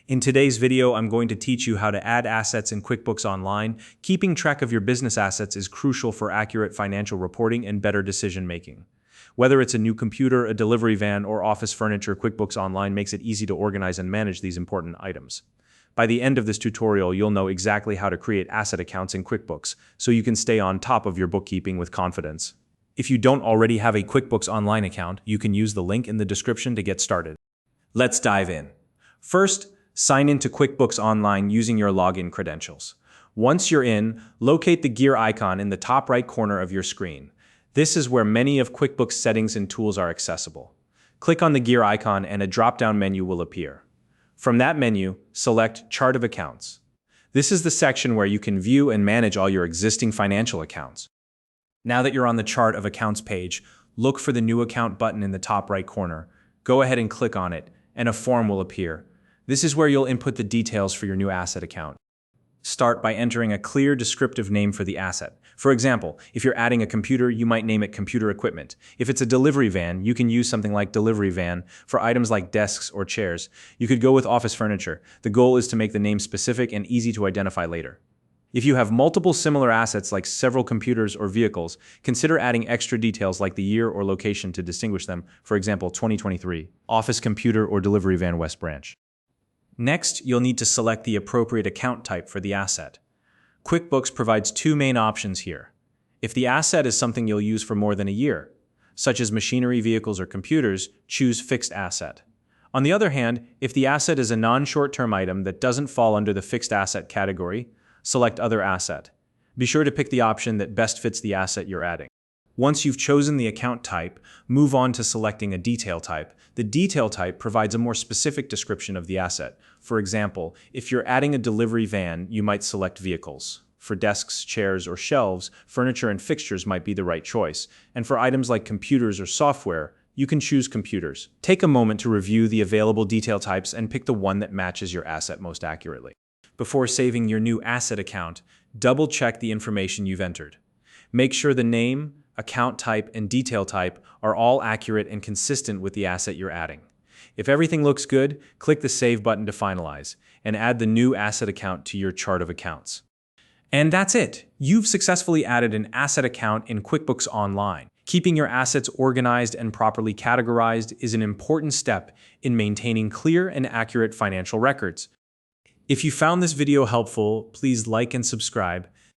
In today's video, I'm going to teach you how to add assets in QuickBooks Online. Keeping track of your business assets is crucial for accurate financial reporting and better decision making. Whether it's a new computer, a delivery van, or office furniture, QuickBooks Online makes it easy to organize and manage these important items. By the end of this tutorial, you'll know exactly how to create asset accounts in QuickBooks, so you can stay on top of your bookkeeping with confidence. If you don't already have a QuickBooks Online account, you can use the link in the description to get started. Let's dive in. First, sign in to QuickBooks Online using your login credentials. Once you're in, locate the gear icon in the top right corner of your screen. This is where many of QuickBooks settings and tools are accessible. Click on the gear icon and a drop-down menu will appear. From that menu, select Chart of Accounts. This is the section where you can view and manage all your existing financial accounts. Now that you're on the Chart of Accounts page, look for the New Account button in the top right corner. Go ahead and click on it, and a form will appear. This is where you'll input the details for your new asset account. Start by entering a clear descriptive name for the asset. For example, if you're adding a computer, you might name it computer equipment. If it's a delivery van, you can use something like delivery van. For items like desks or chairs, you could go with office furniture. The goal is to make the name specific and easy to identify later. If you have multiple similar assets like several computers or vehicles, consider adding extra details like the year or location to distinguish them. For example, 2023, office computer or delivery van West Branch. Next, you'll need to select the appropriate account type for the asset. QuickBooks provides two main options here. If the asset is something you'll use for more than a year, such as machinery, vehicles, or computers, choose Fixed Asset. On the other hand, if the asset is a non-short-term item that doesn't fall under the fixed asset category, select Other Asset. Be sure to pick the option that best fits the asset you're adding. Once you've chosen the account type, move on to selecting a detail type. The detail type provides a more specific description of the asset. For example, if you're adding a delivery van, you might select vehicles. For desks, chairs, or shelves, furniture and fixtures might be the right choice. And for items like computers or software, you can choose computers. Take a moment to review the available detail types and pick the one that matches your asset most accurately. Before saving your new asset account, double-check the information you've entered. Make sure the name, account type, and detail type are all accurate and consistent with the asset you're adding. If everything looks good, click the Save button to finalize and add the new asset account to your chart of accounts. And that's it! You've successfully added an asset account in QuickBooks Online. Keeping your assets organized and properly categorized is an important step in maintaining clear and accurate financial records. If you found this video helpful, please like and subscribe.